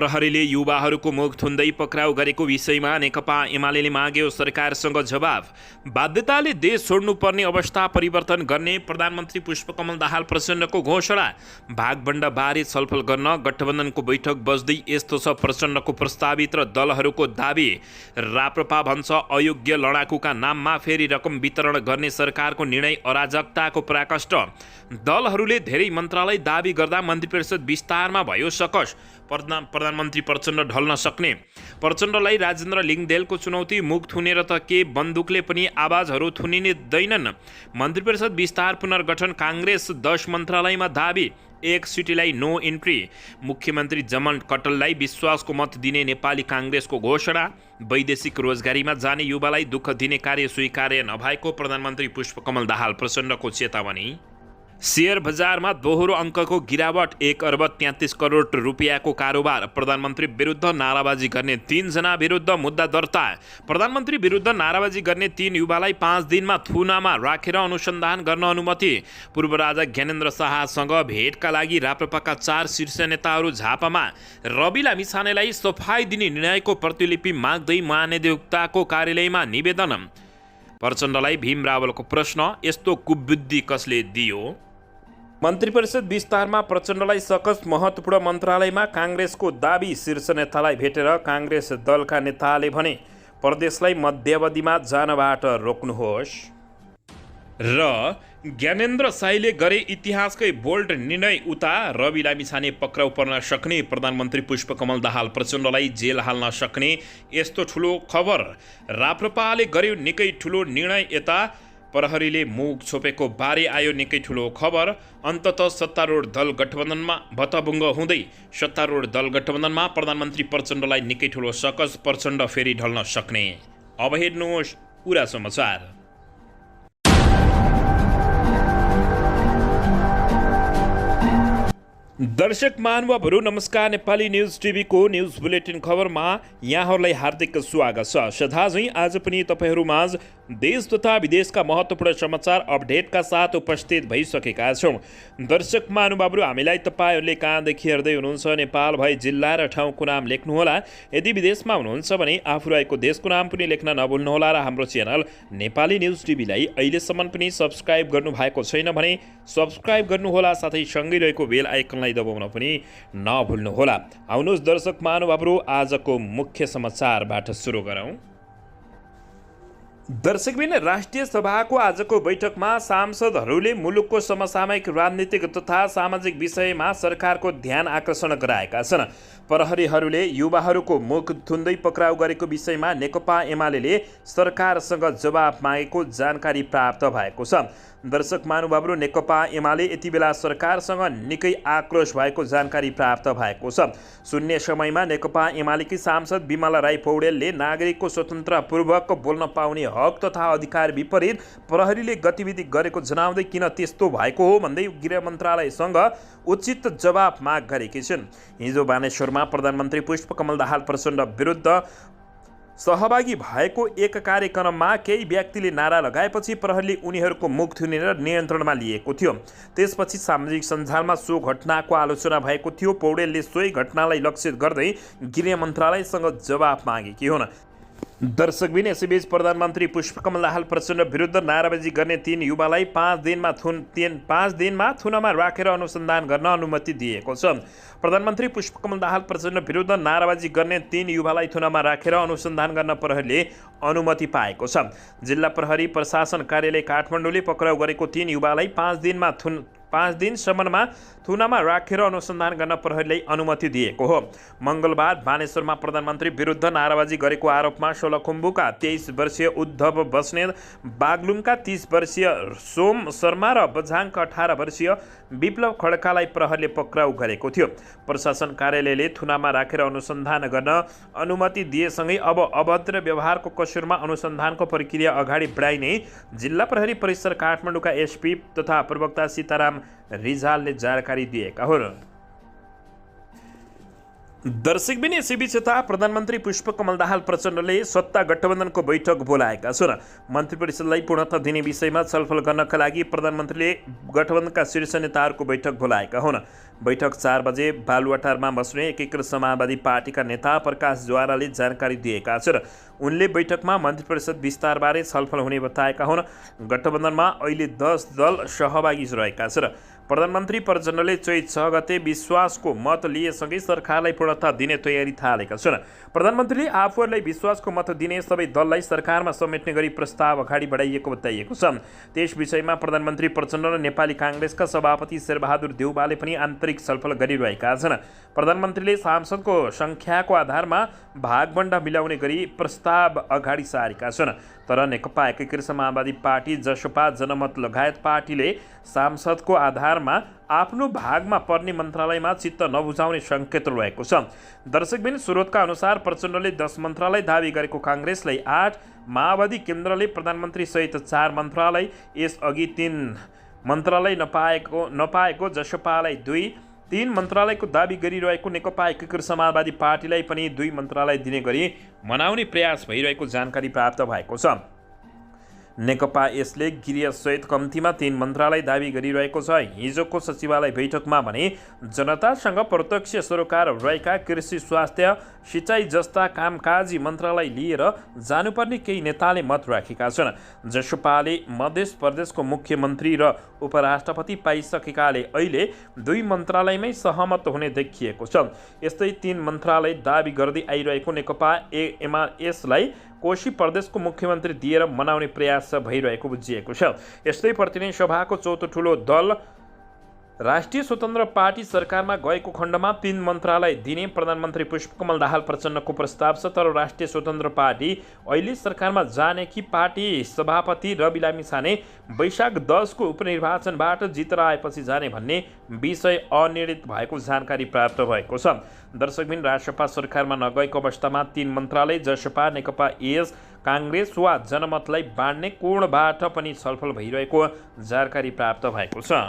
प्रहरीले युवाहरूको मुख थुन्दै पक्राउ गरेको विषयमा नेकपा एमाले माग्यो सरकारसँग जवाफ। बाध्यताले देश छोड्नुपर्ने अवस्था परिवर्तन गर्ने प्रधानमन्त्री पुष्पकमल दाहाल प्रचण्डको घोषणा। भागबण्डाबारे छलफल गर्न गठबन्धनको बैठक बस्दै यस्तो छ प्रचण्डको प्रस्तावित र दलहरूको दाबी। राप्रपा भन्छ अयोग्य लडाकुका नाममा फेरि रकम वितरण गर्ने सरकारको निर्णय अराजकताको पराकाष्ठ। दलहरूले धेरै मन्त्रालय दाबी गर्दा मन्त्रीपरिषद विस्तारमा भयो सकस। प्रधानमन्त्री प्रचण्ड ढल्न सक्ने। प्रचण्डलाई राजेन्द्र लिङदेलको चुनौती। मुख थुनेर त के बन्दुकले पनि आवाजहरू थुनिने दैनन्। मन्त्रीपरिषद विस्तार पुनर्गठन। काङ्ग्रेस 10 मन्त्रालयमा दाबी। एक सिटीलाई नो इन्ट्री। मुख्यमन्त्री जमन कटललाई विश्वासको मत दिने नेपाली काङ्ग्रेसको घोषणा। वैदेशिक रोजगारीमा जाने युवालाई दुःख दिने कार्य स्वीकार्य नभएको प्रधानमन्त्री पुष्पकमल दाहाल प्रचण्डको चेतावनी। शेयर बजारमा दोहोरो अङ्कको गिरावट। 1 अर्ब 33 करोड रुपियाँको कारोबार। प्रधानमन्त्री विरुद्ध नाराबाजी गर्ने 3 जना विरुद्ध मुद्दा दर्ता। प्रधानमन्त्री विरुद्ध नाराबाजी गर्ने 3 युवालाई 5 दिनमा थुनामा राखेर अनुसन्धान गर्न अनुमति। पूर्व राजा ज्ञानेन्द्र शाहसँग भेटका लागि राप्रपाका 4 शीर्ष नेताहरू झापामा। रवि लामिछानेलाई सफाई दिने निर्णयको प्रतिलिपि माग्दै महाधिवक्ताको कार्यालयमा निवेदन। प्रचण्डलाई भीम रावलको प्रश्न, यस्तो कुबुद्धि कसले दियो? मन्त्रीपरिषद विस्तारमा प्रचण्डलाई सकस। महत्त्वपूर्ण मन्त्रालयमा काङ्ग्रेसको दाबी। शीर्ष नेतालाई भेटेर काङ्ग्रेस दलका नेताले भने प्रदेशलाई मध्यावधिमा जानबाट रोक्नुहोस्। र ज्ञानेन्द्र शाहीले गरे इतिहासकै बोल्ड निर्णय। उता रवि लामिछाने पक्राउ पर्न सक्ने। प्रधानमन्त्री पुष्पकमल दाहाल प्रचण्डलाई जेल हाल्न सक्ने। यस्तो ठुलो खबर। राप्रपाले गर्यो निकै ठुलो निर्णय। यता प्रहरीले मुख छोपेको बारे आयो निकै ठुलो खबर। अन्ततः सत्तारूढ दल गठबन्धनमा भतभुङ्ग हुँदै सत्तारूढ दल गठबन्धनमा प्रधानमन्त्री प्रचण्डलाई निकै ठुलो सकस। प्रचण्ड फेरि ढल्न सक्ने। अब हेर्नुहोस् पुरा समाचार। दर्शक महानुभावहरू नमस्कार। नेपाली न्युज टिभीको न्युज बुलेटिन खबरमा यहाँहरूलाई हार्दिक स्वागत छ। सदाझैँ आज पनि तपाईँहरूमाझ देश तथा विदेशका महत्त्वपूर्ण समाचार अपडेटका साथ उपस्थित भइसकेका छौँ। दर्शक महानुभावहरू हामीलाई तपाईँहरूले कहाँदेखि हेर्दै हुनुहुन्छ नेपाल भई जिल्ला र ठाउँको नाम लेख्नुहोला। यदि विदेशमा हुनुहुन्छ भने आफू रहेको देशको नाम पनि लेख्न नभुल्नुहोला। र हाम्रो च्यानल नेपाली न्युज टिभीलाई अहिलेसम्म पनि सब्सक्राइब गर्नुभएको छैन भने सब्सक्राइब गर्नुहोला। साथै सँगै रहेको बेल आइकनलाई दबाउन पनि नभुल्नुहोला। आउनुहोस् दर्शक महानुभावहरू आजको मुख्य समाचारबाट सुरु गरौँ। दर्शकबिन राष्ट्रिय सभाको आजको बैठकमा सांसदहरूले मुलुकको समसामयिक राजनीतिक तथा सामाजिक विषयमा सरकारको ध्यान आकर्षण गराएका छन्। प्रहरीहरूले युवाहरूको मुख थुन्दै पक्राउ गरेको विषयमा नेकपा एमाले सरकारसँग जवाफ मागेको जानकारी प्राप्त भएको छ। दर्शक महानुभावहरू नेकपा एमाले यति बेला सरकारसँग निकै आक्रोश भएको जानकारी प्राप्त भएको छ। शून्य समयमा नेकपा एमालेकी सांसद बिमला राई पौडेलले नागरिकको स्वतन्त्रपूर्वक बोल्न पाउने हक तथा अधिकार विपरीत प्रहरीले गतिविधि गरेको जनाउँदै किन त्यस्तो भएको हो भन्दै गृह मन्त्रालयसँग उचित जवाफ माग गरेकी छिन्। हिजो बानेश्वरमा प्रधानमन्त्री पुष्पकमल दाहाल प्रचण्ड विरुद्ध सहभागी भएको एक कार्यक्रममा केही व्यक्तिले नारा लगाएपछि प्रहरीले उनीहरूको मुख थुनेर नियन्त्रणमा लिएको थियो। त्यसपछि सामाजिक सञ्जालमा सो घटनाको आलोचना भएको थियो। पौडेलले सोही घटनालाई लक्षित गर्दै गृह मन्त्रालयसँग जवाफ मागेकी हुन्। दर्शकबिन यसैबीच प्रधानमन्त्री पुष्पकमल दाहाल प्रचण्ड विरुद्ध नाराबाजी गर्ने 3 युवालाई 5 दिनमा थुनामा राखेर अनुसन्धान गर्न अनुमति दिएको छ। प्रधानमन्त्री पुष्पकमल दाहाल प्रचण्ड विरुद्ध नाराबाजी गर्ने 3 युवालाई थुनामा राखेर अनुसन्धान गर्न प्रहरीले अनुमति पाएको छ। जिल्ला प्रहरी प्रशासन कार्यालय काठमाडौँले पक्राउ गरेको 3 युवालाई 5 दिनसम्ममा थुनामा राखेर अनुसन्धान गर्न प्रहरीलाई अनुमति दिएको हो। मङ्गलबार बानेश्वरमा प्रधानमन्त्री विरुद्ध नाराबाजी गरेको आरोपमा सोलुखुम्बुका 23 वर्षीय उद्धव बस्नेत, बागलुङका 30 वर्षीय सोम शर्मा र बझाङका 18 वर्षीय विप्लव खड्कालाई प्रहरीले पक्राउ गरेको थियो। प्रशासन कार्यालयले थुनामा राखेर अनुसन्धान गर्न अनुमति दिएसँगै अब अभद्र व्यवहारको कसुरमा अनुसन्धानको प्रक्रिया अगाडि बढाइने जिल्ला प्रहरी परिसर काठमाडौँका एसपी तथा प्रवक्ता सीताराम रिजालले जानकारी दिएका हुन्। दर्शकबिन यसैबीच यता प्रधानमन्त्री पुष्पकमल दाहाल प्रचण्डले सत्ता गठबन्धनको बैठक बोलाएका छन्। मन्त्री परिषदलाई पूर्णता दिने विषयमा छलफल गर्नका लागि प्रधानमन्त्रीले गठबन्धनका शीर्ष नेताहरूको बैठक बोलाएका हुन्। बैठक 4 बजे बालुवाटारमा बस्ने एकीकृत समाजवादी पार्टीका नेता प्रकाश ज्वाराले जानकारी दिएका छन्। उनले बैठकमा मन्त्री परिषद विस्तारबारे छलफल हुने बताएका हुन्। गठबन्धनमा अहिले 10 दल सहभागी रहेका छन्। प्रधानमन्त्री प्रचण्डले चैत 6 गते विश्वासको मत लिएसँगै सरकारलाई पूर्णता दिने तयारी थालेका छन्। प्रधानमन्त्रीले आफूहरूलाई विश्वासको मत दिने सबै दललाई सरकारमा समेट्ने गरी प्रस्ताव अगाडि बढाइएको बताइएको छ। त्यस विषयमा प्रधानमन्त्री प्रचण्ड र नेपाली काङ्ग्रेसका सभापति शेरबहादुर देउवाले पनि आन्तरिक छलफल गरिरहेका छन्। प्रधानमन्त्रीले सांसदको सङ्ख्याको आधारमा भागबण्डा मिलाउने गरी प्रस्ताव अगाडि सारेका छन्। तर नेकपा एकीकृत समाजवादी पार्टी, जसपा, जनमत लगायत पार्टीले सांसदको आधारमा आफ्नो भागमा पर्ने मन्त्रालयमा चित्त नबुझाउने सङ्केत रहेको छ। दर्शकबिन स्रोतका अनुसार प्रचण्डले 10 मन्त्रालय दावी गरेको काङ्ग्रेसलाई 8, माओवादी केन्द्रले प्रधानमन्त्री सहित 4 मन्त्रालय, यसअघि 3 मन्त्रालय नपाएको जसपालाई 2, 3 मन्त्रालयको दावी गरिरहेको नेकपा एकीकृत समाजवादी पार्टीलाई पनि 2 मन्त्रालय दिने गरी मनाउने प्रयास भइरहेको जानकारी प्राप्त भएको छ। नेकपा यसले गृहसहित कम्तीमा 3 मन्त्रालय दावी गरिरहेको छ। हिजोको सचिवालय बैठकमा भने जनतासँग प्रत्यक्ष सरोकार रहेका कृषि, स्वास्थ्य, सिँचाइ जस्ता कामकाजी मन्त्रालय लिएर जानुपर्ने केही नेताले मत राखेका छन्। जसपाले मध्य प्रदेशको मुख्यमन्त्री र उपराष्ट्रपति पाइसकेकाले अहिले 2 मन्त्रालयमै सहमत हुने देखिएको छ। यस्तै 3 मन्त्रालय दावी गर्दै आइरहेको नेकपा एमालेलाई कोशी प्रदेशको मुख्यमन्त्री दिएर मनाउने प्रयास भइरहेको बुझिएको छ। यस्तै प्रतिनिधि सभाको चौथो ठुलो दल राष्ट्रिय स्वतन्त्र पार्टी सरकारमा गएको खण्डमा 3 मन्त्रालय दिने प्रधानमन्त्री पुष्पकमल दाहाल प्रचण्डको प्रस्ताव छ। तर राष्ट्रिय स्वतन्त्र पार्टी अहिले सरकारमा जाने कि पार्टी सभापति रवि लामिछाने वैशाख 10 को उपनिर्वाचनबाट जितेर आएपछि जाने भन्ने विषय अनिर्णित भएको जानकारी प्राप्त भएको छ। दर्शकबिन राजसपा सरकारमा नगएको अवस्थामा 3 मन्त्रालय जसपा, नेकपा एस, काङ्ग्रेस वा जनमतलाई बाँड्ने कोणबाट पनि छलफल भइरहेको जानकारी प्राप्त भएको छ।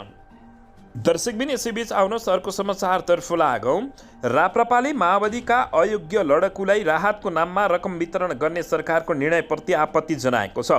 दर्शकबिन यसैबीच आउनुहोस् अर्को समाचारतर्फ लागौँ। राप्रपाले माओवादीका अयोग्य लडाकुलाई राहतको नाममा रकम वितरण गर्ने सरकारको निर्णयप्रति आपत्ति जनाएको छ।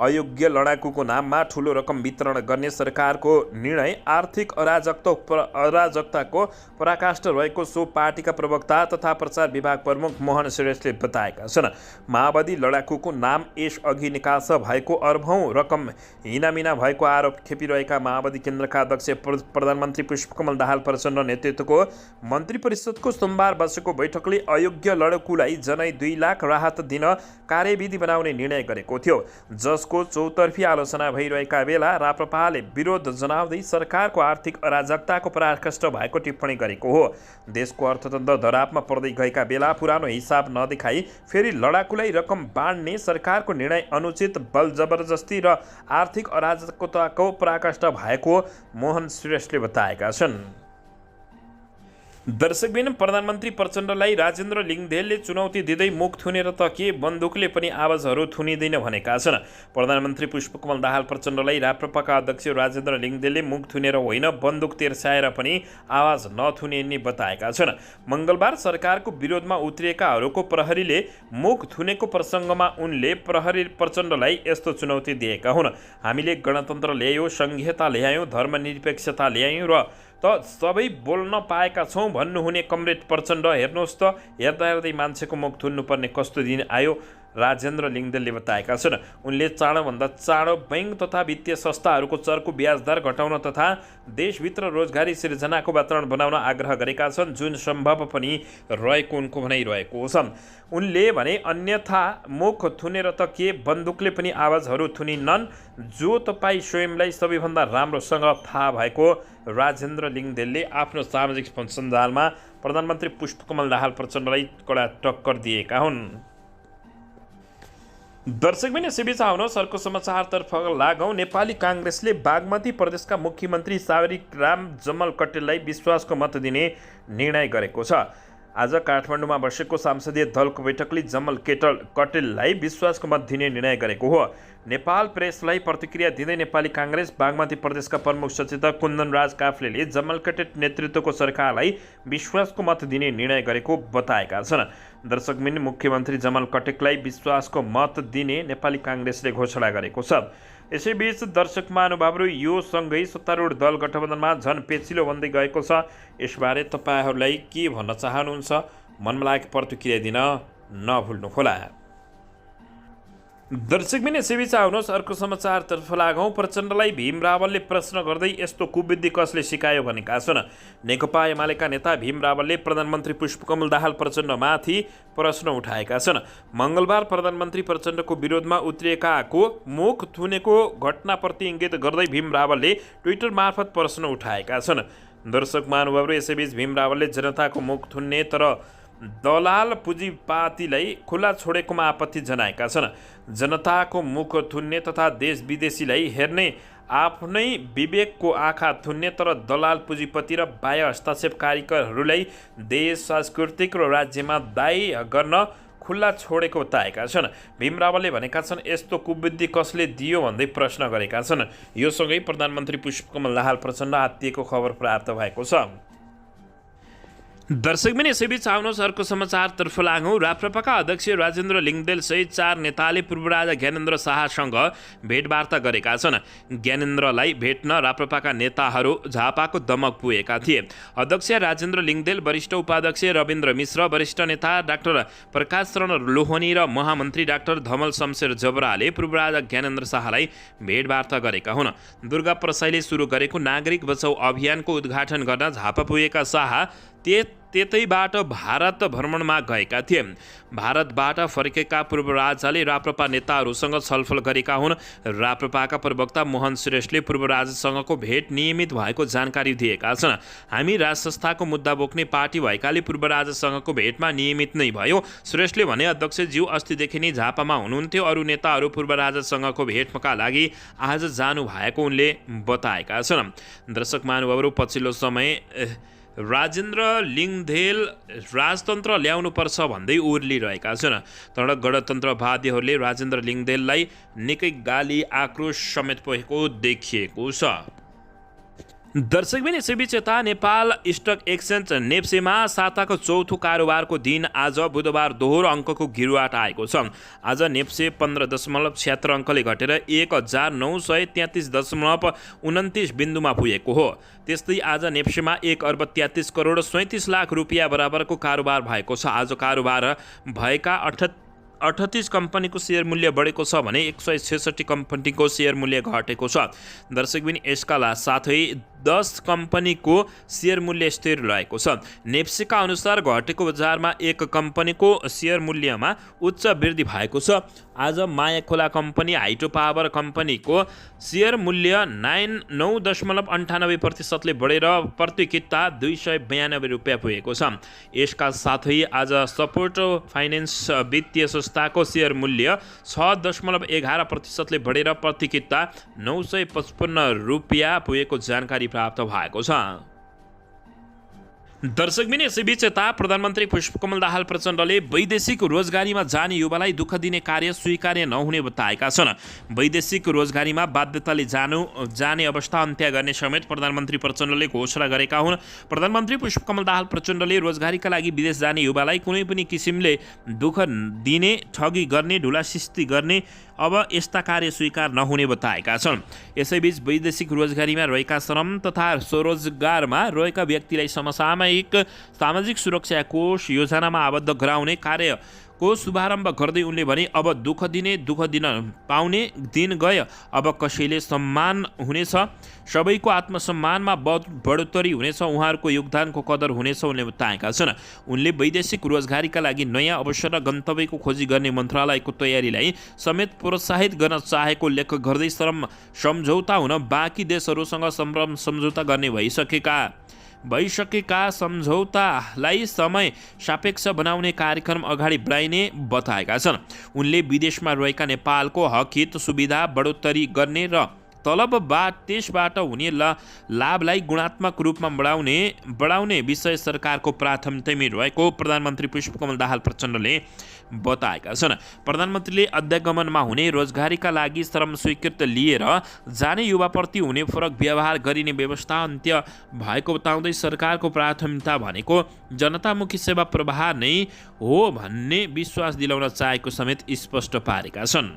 अयोग्य लडाकुको नाममा ठुलो रकम वितरण गर्ने सरकारको निर्णय आर्थिक अराजकताको पराकाष्ठ रहेको सो पार्टीका प्रवक्ता तथा प्रचार विभाग प्रमुख मोहन श्रेष्ठले बताएका छन्। माओवादी लडाकुको नाम यसअघि निकासा भएको अर्बौं रकम हिनामिना भएको आरोप खेपिरहेका माओवादी केन्द्रका अध्यक्ष प्रधानमन्त्री पुष्पकमल दाहाल प्रचण्ड नेतृत्वको मन्त्री परिषदको सोमबार बसेको बैठकले अयोग्य लडाकुलाई जनै 2 लाख राहत दिन कार्यविधि बनाउने निर्णय गरेको थियो। जसको चौतर्फी आलोचना भइरहेका बेला राप्रपाले विरोध जनाउँदै सरकारको आर्थिक अराजकताको पराकाष्ठ भएको टिप्पणी गरेको हो। देशको अर्थतन्त्र धरापमा पर्दै गएका बेला पुरानो हिसाब नदेखाई फेरि लडाकुलाई रकम बाँड्ने सरकारको निर्णय अनुचित, बल जबरजस्ती र आर्थिक अराजकताको पराकाष्ठ भएको मोहन श्रेष्ठले बताएका छन्। दर्शकबिन प्रधानमन्त्री प्रचण्डलाई राजेन्द्र लिङदेलले चुनौती दिँदै मुख थुनेर त के बन्दुकले पनि आवाजहरू थुनिँदैन भनेका छन्। प्रधानमन्त्री पुष्पकमल दाहाल प्रचण्डलाई राप्रपाका अध्यक्ष राजेन्द्र लिङदेलले मुख थुनेर होइन बन्दुक तेर्स्याएर पनि आवाज नथुनिने बताएका छन्। मङ्गलबार सरकारको विरोधमा उत्रिएकाहरूको प्रहरीले मुख थुनेको प्रसङ्गमा उनले प्रहरी प्रचण्डलाई यस्तो चुनौती दिएका हुन्। हामीले गणतन्त्र ल्यायौँ, संघीयता ल्यायौँ, धर्मनिरपेक्षता ल्यायौँ र त सबै बोल्न पाएका छौँ भन्नुहुने कमरेड प्रचण्ड हेर्नुहोस् त हेर्दा हेर्दै मान्छेको मुख थुन्नुपर्ने कस्तो दिन आयो, राजेन्द्र लिङदेलले बताएका छन्। उनले चाँडोभन्दा चाँडो बैंक तथा वित्तीय संस्थाहरूको चर्को ब्याज दर घटाउन तथा देशभित्र रोजगारी सिर्जनाको वातावरण बनाउन आग्रह गरेका छन्, जुन सम्भव पनि रहेको उनको भनाइरहेको छ। उनले भने अन्यथा मुख थुनेर त के बन्दुकले पनि आवाजहरू थुनिनन्, जो तपाईँ स्वयंलाई सबैभन्दा राम्रोसँग थाहा भएको राजेन्द्र लिङदेलले आफ्नो सामाजिक सञ्जालमा प्रधानमन्त्री पुष्पकमल दाहाल प्रचण्डलाई कडा टक्कर दिएका हुन्। दर्शकबिन यसैबीच आउनुहोस् अर्को समाचारतर्फ लागौँ। नेपाली काङ्ग्रेसले बागमती प्रदेशका मुख्यमन्त्री सावरीराम जमल कटेललाई विश्वासको मत दिने निर्णय गरेको छ। आज काठमाडौँमा बसेको संसदीय दलको बैठकले जमल कटेललाई विश्वासको मत दिने निर्णय गरेको हो। नेपाल प्रेसलाई प्रतिक्रिया दिँदै नेपाली काङ्ग्रेस बागमती प्रदेशका प्रमुख सचेतक कुन्दनराज काफ्लेले जमल कटेल नेतृत्वको सरकारलाई विश्वासको मत दिने निर्णय गरेको बताएका छन्। दर्शकबिन मुख्यमन्त्री जमल कटेललाई विश्वासको मत दिने नेपाली काङ्ग्रेसले घोषणा गरेको छ। यसैबीच दर्शक महानुभावहरू यो सँगै सत्तारूढ दल गठबन्धनमा झन पेचिलो बन्दै गएको छ। यसबारे तपाईँहरूलाई के भन्न चाहनुहुन्छ? मनमा लागेको प्रतिक्रिया दिन नभुल्नुहोला। दर्शकबिन यसैबीच आउनुहोस् अर्को समाचारतर्फ लागौँ। प्रचण्डलाई भीम रावलले प्रश्न गर्दै यस्तो कुबुद्धि कसले सिकायो भनेका छन्। नेकपा एमालेका नेता भीम रावलले प्रधानमन्त्री पुष्पकमल दाहाल प्रचण्डमाथि प्रश्न उठाएका छन्। मङ्गलबार प्रधानमन्त्री प्रचण्डको विरोधमा उत्रिएकाको मुख थुनेको घटनाप्रति इङ्गित गर्दै भीम रावलले ट्विटर मार्फत प्रश्न उठाएका छन्। दर्शक महानुभावहरू यसैबीच भीम रावलले जनताको मुख थुन्ने तर दलाल पुँजीपातीलाई खुला छोडेकोमा आपत्ति जनाएका छन्। जनताको मुख थुन्ने तथा देश विदेशीलाई हेर्ने आफ्नै विवेकको आँखा थुन्ने तर दलाल पुँजीपति र बाह्य हस्तक्षेपकारीहरूलाई देश सांस्कृतिक र राज्यमा दायी गर्न खुल्ला छोडेको बताएका छन्। भीम रावलले भनेका छन् यस्तो कुबुद्धि कसले दियो भन्दै प्रश्न गरेका छन्। यो सँगै प्रधानमन्त्री पुष्पकमल दाहाल प्रचण्ड आत्तिएको खबर प्राप्त भएको छ। दर्शकबिन यसैबीच आउनुहोस् अर्को समाचारतर्फ लागौँ। राप्रपाका अध्यक्ष राजेन्द्र लिङ्गदेल सहित 4 नेताले पूर्व राजा ज्ञानेन्द्र शाहसँग भेटवार्ता गरेका छन्। ज्ञानेन्द्रलाई भेट्न राप्रपाका नेताहरू झापाको दमक पुगेका थिए। अध्यक्ष राजेन्द्र लिङ्गदेल, वरिष्ठ उपाध्यक्ष रविन्द्र मिश्र, वरिष्ठ नेता डाक्टर प्रकाश शरण लोहनी र महामन्त्री डाक्टर धमल शमशेर जबराले पूर्व राजा ज्ञानेन्द्र शाहलाई भेटवार्ता गरेका हुन्। दुर्गा प्रसाईले सुरु गरेको नागरिक बचाउ अभियानको उद्घाटन गर्न झापा पुगेका शाह त्यतैबाट भारत भ्रमणमा गएका थिए। भारतबाट फर्केका पूर्व राजाले राप्रपा नेताहरूसँग छलफल गरेका हुन्। राप्रपाका प्रवक्ता मोहन श्रेष्ठले पूर्व राजासँगको भेट नियमित भएको जानकारी दिएका छन्। हामी राज संस्थाको मुद्दा बोक्ने पार्टी भएकाले पूर्व राजासँगको भेटमा नियमित नै भयो। श्रेष्ठले भने अध्यक्षज्यू अस्तिदेखि नै झापामा हुनुहुन्थ्यो। अरू नेताहरू पूर्व राजासँगको भेटका लागि आज जानु भएको उनले बताएका छन्। दर्शक महानुभावहरू पछिल्लो समय राजेन्द्र लिङ्गदेल राजतन्त्र ल्याउनुपर्छ भन्दै उर्लिरहेका छन्। तर गणतन्त्रवादीहरूले राजेन्द्र लिङ्गदेललाई निकै गाली आक्रोश समेत भएको देखिएको छ। दर्शकबिन यसैबीच यता नेपाल स्टक एक्सचेन्ज नेप्सेमा साताको चौथो कारोबारको दिन आज बुधबार दोहोरो अङ्कको गिरुवाट आएको छ। आज नेप्से 15.76 अङ्कले घटेर 1933.29 बिन्दुमा पुगेको हो। त्यस्तै आज नेप्सेमा 1,33,37,37,00,000 रुपियाँ बराबरको कारोबार भएको छ। आज कारोबार भएका 38 कम्पनीको सेयर मूल्य बढेको छ भने 166 कम्पनीको सेयर मूल्य घटेको छ। दर्शकबिन यसका साथै 10 कम्पनीको सेयर मूल्य स्थिर रहेको छ। नेप्सेका अनुसार घटेको बजारमा 1 कम्पनीको सेयर मूल्यमा उच्च वृद्धि भएको छ। आज माया खोला कम्पनी, हाइड्रो पावर कम्पनीको सेयर मूल्य 9.98% बढेर प्रति किता 292 रुपियाँ पुगेको छ। यसका साथै आज सपोर्ट फाइनेन्स वित्तीय संस्थाको सेयर मूल्य 6.11% बढेर प्रति किता 955 रुपियाँ पुगेको जानकारी प्राप्त भएको छ। दर्शकबिन यसैबीच यता प्रधानमन्त्री पुष्पकमल दाहाल प्रचण्डले वैदेशिक रोजगारीमा जाने युवालाई दुःख दिने कार्य स्वीकार्य नहुने बताएका छन्। वैदेशिक रोजगारीमा बाध्यताले जाने अवस्था अन्त्य गर्ने समेत प्रधानमन्त्री प्रचण्डले घोषणा गरेका हुन्। प्रधानमन्त्री पुष्पकमल दाहाल प्रचण्डले रोजगारीका लागि विदेश जाने युवालाई कुनै पनि किसिमले दुःख दिने, ठगी गर्ने, ढुलासिस्ती गर्ने अब यस्ता कार्य स्वीकार नहुने बताएका छन्। यसैबीच वैदेशिक रोजगारीमा रहेका श्रम तथा स्वरोजगारमा रहेका व्यक्तिलाई सामाजिक सुरक्षा कोष योजनामा आबद्ध गराउने कार्यको शुभारम्भ गर्दै उनले भने अब दुःख दिन पाउने दिन गयो। अब कसैले सम्मान हुनेछ, सबैको आत्मसम्मानमा बढोत्तरी हुनेछ, उहाँहरूको योगदानको कदर हुनेछ उनले बताएका छन्। उनले वैदेशिक रोजगारीका लागि नयाँ अवसर र गन्तव्यको खोजी गर्ने मन्त्रालयको तयारीलाई समेत प्रोत्साहित गर्न चाहेको उल्लेख गर्दै श्रम सम्झौता हुन बाँकी देशहरूसँग श्रम सम्झौता गर्ने भइसकेका सम्झौतालाई समय सापेक्ष बनाउने कार्यक्रम अगाडि बढाइने बताएका छन्। उनले विदेशमा रहेका नेपालको हक हित सुविधा बढोत्तरी गर्ने र त्यसबाट हुने लाभलाई गुणात्मक रूपमा बढाउने विषय सरकारको प्राथमिकतामै रहेको प्रधानमन्त्री पुष्पकमल दाहाल प्रचण्डले बताएका छन्। प्रधानमन्त्रीले अध्यागमनमा हुने रोजगारीका लागि श्रम स्वीकृति लिएर जाने युवाप्रति हुने फरक व्यवहार गरिने व्यवस्था अन्त्य भएको बताउँदै सरकारको प्राथमिकता भनेको जनतामुखी सेवा प्रवाह नै हो भन्ने विश्वास दिलाउन चाहेको समेत स्पष्ट पारेका छन्।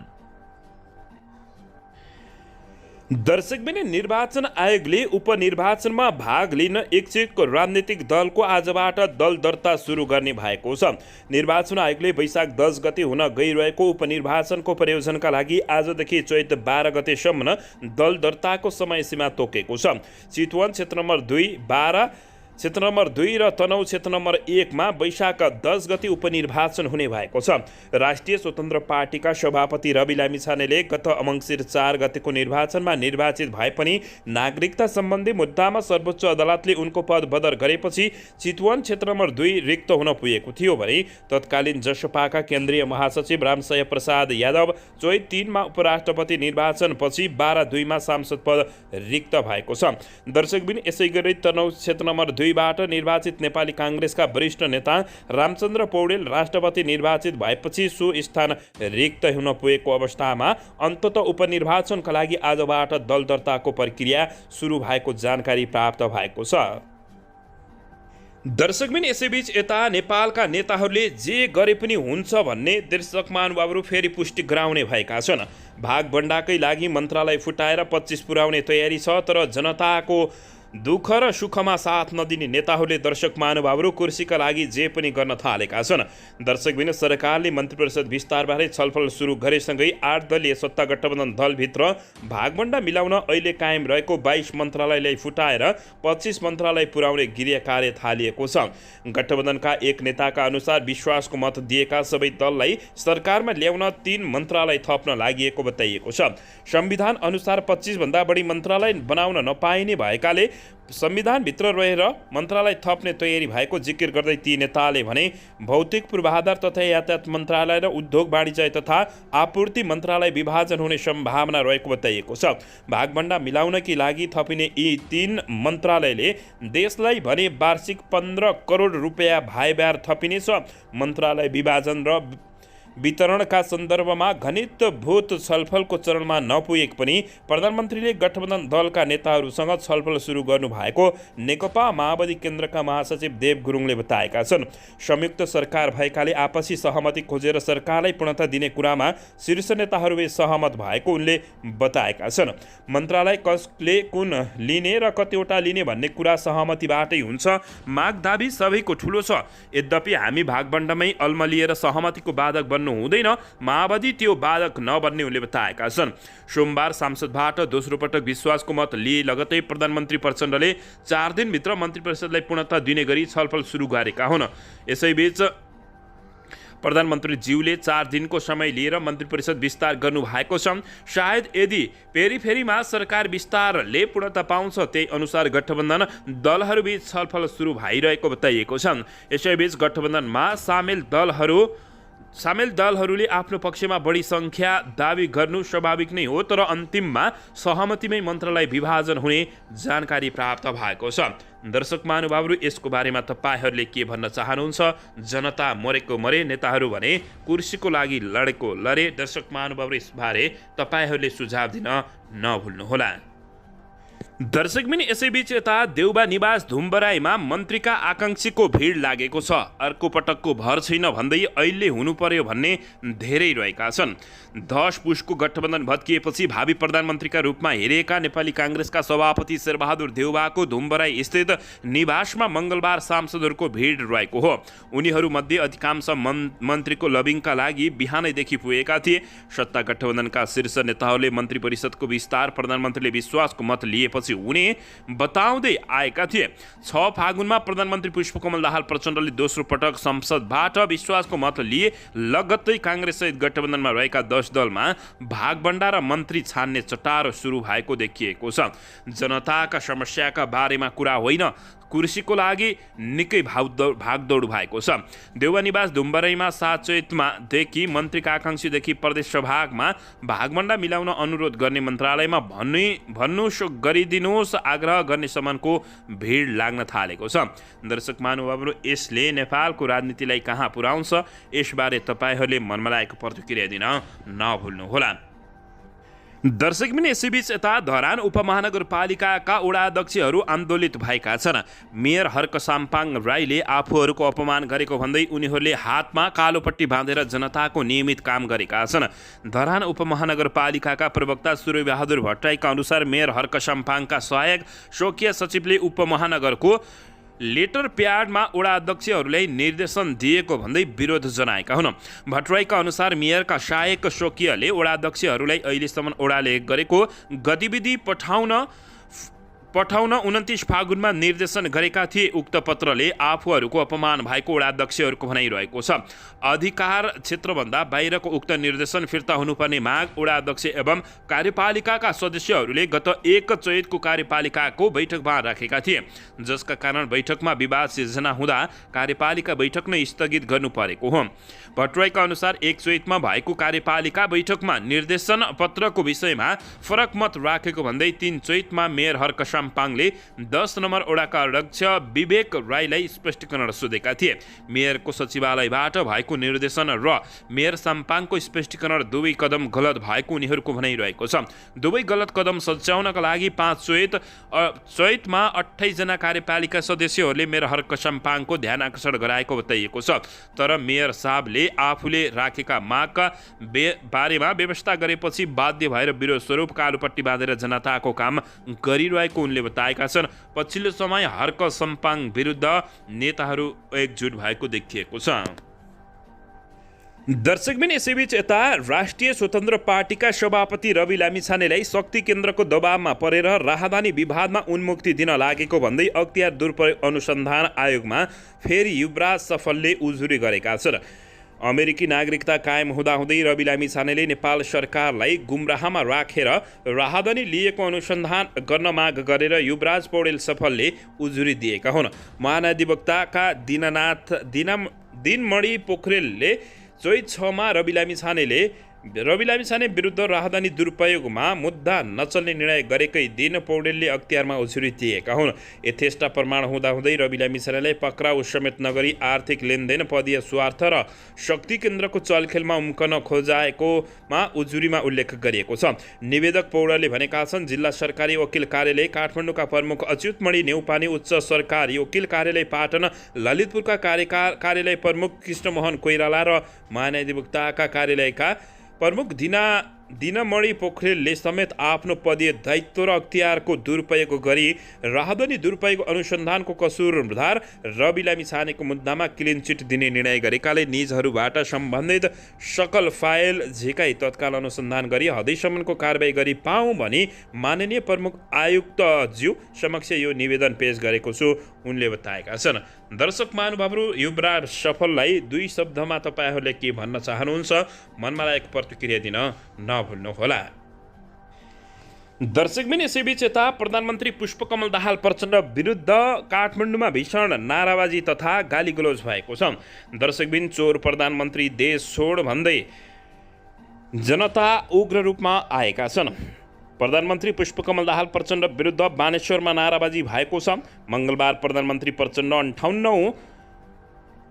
दर्शकबिन निर्वाचन आयोगले उपनिर्वाचनमा भाग लिन इच्छुक राजनीतिक दलको आजबाट दल दर्ता सुरु गर्ने भएको छ। निर्वाचन आयोगले वैशाख 10 गते हुन गइरहेको उपनिर्वाचनको प्रयोजनका लागि आजदेखि चैत 12 गतेसम्म दल दर्ताको समय सीमा तोकेको छ। चितवन क्षेत्र नम्बर 2, 12 क्षेत्र नम्बर 2 र तनहुँ क्षेत्र नम्बर 1 मा वैशाख 10 गते उपनिर्वाचन हुने भएको छ। राष्ट्रिय स्वतन्त्र पार्टीका सभापति रवि लामिछानेले गत मङ्सिर 4 गतेको निर्वाचनमा निर्वाचित भए पनि नागरिकता सम्बन्धी मुद्दामा सर्वोच्च अदालतले उनको पद बदर गरेपछि चितवन क्षेत्र नम्बर 2 रिक्त हुन पुगेको थियो भने तत्कालीन जसपाका केन्द्रीय महासचिव रामसय प्रसाद यादव चैत 3 मा उपराष्ट्रपति निर्वाचनपछि 12/2 मा सांसद पद रिक्त भएको छ। दर्शकबिन यसैगरी तनहुँ क्षेत्र नम्बर 2 बाट निर्वाचित नेपाली काङ्ग्रेसका वरिष्ठ नेता रामचन्द्र पौडेल राष्ट्रपति निर्वाचित भएपछि सो स्थान रिक्त हुन पुगेको अवस्थामा अन्ततः उपनिर्वाचनका लागि आजबाट दल दर्ताको प्रक्रिया सुरु भएको जानकारी प्राप्त भएको छ। दर्शकबिन यसैबीच यता नेपालका नेताहरूले जे गरे पनि हुन्छ भन्ने दर्शक महानुभावहरू फेरि पुष्टि गराउने भएका छन्। भागभण्डाकै लागि मन्त्रालय फुटाएर 25 पुर्याउने तयारी छ, तर जनताको दुःख र सुखमा साथ नदिने नेताहरूले दर्शक महानुभावहरू कुर्सीका लागि जे पनि गर्न थालेका छन्। दर्शकबिन सरकारले मन्त्री परिषद विस्तारबारे छलफल सुरु गरेसँगै 8 दलीय सत्ता गठबन्धन दलभित्र भागभण्डा मिलाउन अहिले कायम रहेको 22 मन्त्रालयलाई फुटाएर 25 मन्त्रालय पुर्याउने गृह कार्य थालिएको छ। गठबन्धनका एक नेताका अनुसार विश्वासको मत दिएका सबै दललाई सरकारमा ल्याउन 3 मन्त्रालय थप्न लागि बताइएको छ। संविधान अनुसार 25 भन्दा बढी मन्त्रालय बनाउन नपाइने भएकाले संविधानभित्र रहेर मन्त्रालय थप्ने तयारी भएको जिकिर गर्दै ती नेताले भने भौतिक पूर्वाधार तथा यातायात मन्त्रालय र उद्योग वाणिज्य तथा आपूर्ति मन्त्रालय विभाजन हुने सम्भावना रहेको बताइएको छ। भागभण्डा मिलाउनकी लागि थपिने यी 3 मन्त्रालयले देशलाई भने वार्षिक 15 करोड रुपियाँ भाइव्यार थपिनेछ। मन्त्रालय विभाजन र वितरणका सन्दर्भमा घनीभूत छलफलको चरणमा नपुगेको पनि प्रधानमन्त्रीले गठबन्धन दलका नेताहरूसँग छलफल सुरु गर्नुभएको नेकपा माओवादी केन्द्रका महासचिव देव गुरुङले बताएका छन्। संयुक्त सरकार भएकाले आपसी सहमति खोजेर सरकारलाई पूर्णता दिने कुरामा शीर्ष नेताहरूले सहमत भएको उनले बताएका छन्। मन्त्रालय कसले कुन लिने र कतिवटा लिने भन्ने कुरा सहमतिबाटै हुन्छ, माग दाबी सबैको ठुलो छ। यद्यपि हामी भागभण्डामै अल्मलिएर सहमतिको बाधक बन्नु हुँदैन, माओवादी त्यो बाधक नबन्ने उनले बताएका छन्। सोमबार सांसदबाट दोस्रो पटक विश्वासको मत लिए लगतै प्रधानमन्त्री प्रचण्डले 4 दिनभित्र मन्त्री परिषदलाई पूर्णता दिने गरी छलफल सुरु गरेका हुन्। यसैबीच प्रधानमन्त्री ज्यूले 4 दिनको समय लिएर मन्त्री परिषद विस्तार गर्नुभएको छ। सायद यदि फेरिमा सरकार विस्तारले पूर्णता पाउँछ त्यही अनुसार गठबन्धन दलहरूबीच छलफल सुरु भइरहेको बताइएको छ। यसैबीच गठबन्धनमा सामेल दलहरूले आफ्नो पक्षमा बढी सङ्ख्या दावी गर्नु स्वाभाविक नै हो, तर अन्तिममा सहमतिमै मन्त्रालय विभाजन हुने जानकारी प्राप्त भएको छ। दर्शक महानुभावहरू यसको बारेमा तपाईहरूले के भन्न चाहनुहुन्छ? जनता मरेको मरे, नेताहरू भने कुर्सीको लागि लडेको लडे। दर्शक महानुभावहरू यसबारे तपाईहरूले सुझाव दिन नभुल्नुहोला। दर्शकबिन यसैबीच यता देउबा निवास धुम्बराईमा मन्त्रीका आकाङ्क्षीको भिड लागेको छ। अर्को पटकको भर छैन भन्दै अहिले हुनु पर्यो भन्ने धेरै रहेका छन्। 10 पुसको गठबन्धन भत्किएपछि भावी प्रधानमन्त्रीका रूपमा हेरिएका नेपाली काङ्ग्रेसका सभापति शेरबहादुर देउबाको धुम्बराई स्थित निवासमा मङ्गलबार सांसदहरूको भिड रहेको हो। उनीहरूमध्ये अधिकांश मन्त्रीको लबिङका लागि बिहानैदेखि पुगेका थिए। सत्ता गठबन्धनका शीर्ष नेताहरूले मन्त्री परिषदको विस्तार प्रधानमन्त्रीले विश्वासको मत लिएपछि हुने बताउँदै आएका थिए। 6 फागुनमा प्रधानमन्त्री पुष्पकमल दाहाल प्रचण्डले दोस्रो पटक संसदबाट विश्वासको मत लिए लगत्तै काङ्ग्रेससहित गठबन्धनमा रहेका 10 दलमा भागभण्डा र मन्त्री छान्ने चटारो सुरु भएको देखिएको छ। जनताका समस्याका बारेमा कुरा होइन, कुर्सीको लागि निकै भागदौड भएको छ। देउवा निवास डुम्बरैमा 7 चैतमादेखि मन्त्रीका आकाङ्क्षीदेखि प्रदेश सभामा भागभण्डा मिलाउन अनुरोध गर्ने मन्त्रालयमा भन्नु गरिदिनुहोस् आग्रह गर्ने सम्मको भिड लाग्न थालेको छ। दर्शक महानुभावहरू, यसले नेपालको राजनीतिलाई कहाँ पुर्याउँछ, यसबारे तपाईँहरूले मनमा लागेको प्रतिक्रिया दिन नभुल्नुहोला। दर्शकबिन, यसैबीच यता धरान उपमहानगरपालिकाका वडा अध्यक्षहरू आन्दोलित भएका छन्। मेयर हर्क साम्पाङ राईले आफूहरूको अपमान गरेको भन्दै उनीहरूले हातमा कालोपट्टि बाँधेर जनताको नियमित काम गरेका छन्। धरान उपमहानगरपालिकाका प्रवक्ता सूर्यबहादुर भट्टराईका अनुसार मेयर हर्क साम्पाङका सहायक स्वकीय सचिवले उपमहानगरको लेटर प्याडमा वडा अध्यक्षहरूलाई निर्देशन दिएको भन्दै विरोध जनाएका हुन्। भट्टराईका अनुसार मेयरका सहायक स्वकीयले वडा अध्यक्षहरूलाई अहिलेसम्म वडाले गरेको गतिविधि पठाउन 29 फागुनमा निर्देशन गरेका थिए। उक्त पत्रले आफूहरूको अपमान भएको वडा अध्यक्षहरूको भनाइरहेको छ। अधिकार क्षेत्रभन्दा बाहिरको उक्त निर्देशन फिर्ता हुनुपर्ने माग वडा अध्यक्ष एवं कार्यपालिकाका सदस्यहरूले गत 1 चैतको कार्यपालिकाको बैठकमा राखेका थिए, जसका कारण बैठकमा विवाद सिर्जना हुँदा कार्यपालिका बैठक नै स्थगित गर्नु परेको हो। भट्टराईका अनुसार 1 चैतमा भएको कार्यपालिका बैठकमा निर्देशन पत्रको विषयमा फरक मत राखेको भन्दै 3 चैतमा मेयर हर्क साम्पाङले 10 नम्बर वडाका अध्यक्ष विवेक राईलाई स्पष्टीकरण सोधेका थिए। मेयरको सचिवालयबाट भएको निर्देशन र मेयर साम्पाङको स्पष्टीकरण दुवै कदम गलत भएको उनीहरूको भनाइरहेको छ। दुवै गलत कदम सच्याउनका लागि 5 चैतमा 28 जना कार्यपालिका सदस्यहरूले मेयर हर्क साम्पाङको ध्यान आकर्षण गराएको बताइएको छ। तर मेयर साहबले आफूले राखेका मागका बारेमा व्यवस्था गरेपछि बाध्य भएर विरोध स्वरूप कालोपट्टि बाँधेर जनताको काम गरिरहेको उनले बताएका छन्। पछिल्लो समय हर्क साम्पाङ विरुद्ध नेताहरू एकजुट भएको देखिएको छ। दर्शकबिन, यसैबीच यता राष्ट्रिय स्वतन्त्र पार्टीका सभापति रवि लामिछानेलाई शक्ति केन्द्रको दबावमा परेर राहदानी विवादमा उन्मुक्ति दिन लागेको भन्दै अख्तियार दुरुपयोग अनुसन्धान आयोगमा फेरि युवराज सफलले उजुरी गरेका छन्। अमेरिकी नागरिकता कायम हुँदाहुँदै रवि लामिछानेले नेपाल सरकारलाई गुमराहमा राखेर राहदानी लिएको अनुसन्धान गर्न माग गरेर युवराज पौडेल सफलले उजुरी दिएका हुन्। महाधिवक्ताका दिनमणि पोखरेलले चैत 6 मा रवि लामिछाने विरुद्ध राहदानी दुरुपयोगमा मुद्दा नचल्ने निर्णय गरेकै दिन पौडेलले अख्तियारमा उजुरी दिएका हुन्। यथेष्ट प्रमाण हुँदाहुँदै रवि लामिछानेलाई पक्राउ समेत नगरी आर्थिक लेनदेन, पदीय स्वार्थ र शक्ति केन्द्रको चलखेलमा उम्कन खोजाएकोमा उजुरीमा उल्लेख गरिएको छ। निवेदक पौडेलले भनेका छन्, जिल्ला सरकारी वकिल कार्यालय काठमाडौँका प्रमुख अच्युतमणि नेउपाने, उच्च सरकारी वकिल कार्यालय पाटन, ललितपुरका कार्यालय प्रमुख कृष्णमोहन कोइराला र महाधिवक्ताका कार्यालयका प्रमुख दिनमणि पोखरेलले समेत आफ्नो पदीय दायित्व र अख्तियारको दुरुपयोग गरी राहदानी दुरुपयोग अनुसन्धानको कसुरदार रवि लामिछानेको मुद्दामा क्लिन चिट दिने निर्णय गरेकाले निजहरूबाट सम्बन्धित सकल फाइल झिकाई तत्काल अनुसन्धान गरी हदैसम्मको कारबाही गरी पाऊँ भनी माननीय प्रमुख आयुक्तज्यू समक्ष यो निवेदन पेश गरेको छु, उनले बताएका छन्। दर्शक महानुभावहरू, युवराज सफललाई 2 शब्दमा तपाईँहरूले के भन्न चाहनुहुन्छ, मनमा लागेको प्रतिक्रिया दिन नभुल्नुहोला। दर्शकबिन, यसैबीच यता प्रधानमन्त्री पुष्पकमल दाहाल प्रचण्ड विरुद्ध काठमाडौँमा भीषण नाराबाजी तथा गालीगलोज भएको छ। दर्शकबिन, चोर प्रधानमन्त्री देश छोड भन्दै जनता उग्र रूपमा आएका छन्। प्रधानमन्त्री पुष्पकमल दाहाल प्रचण्ड विरुद्ध बानेश्वरमा नाराबाजी भएको छ। मङ्गलबार प्रधानमन्त्री प्रचण्ड 58औं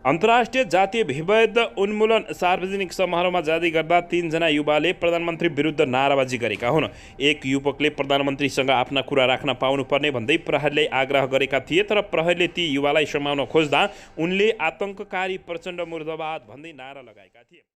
अन्तर्राष्ट्रिय जातीय विभेद उन्मूलन सार्वजनिक समारोहमा जाँदै गर्दा 3 जना युवाले प्रधानमन्त्री विरुद्ध नाराबाजी गरेका हुन्। एक युवकले प्रधानमन्त्रीसँग आफ्ना कुरा राख्न पाउनुपर्ने भन्दै प्रहरीलाई आग्रह गरेका थिए, तर प्रहरीले ती युवालाई समाउन खोज्दा उनले आतंककारी प्रचण्ड मुर्दाबाद भन्दै नारा लगाएका थिए।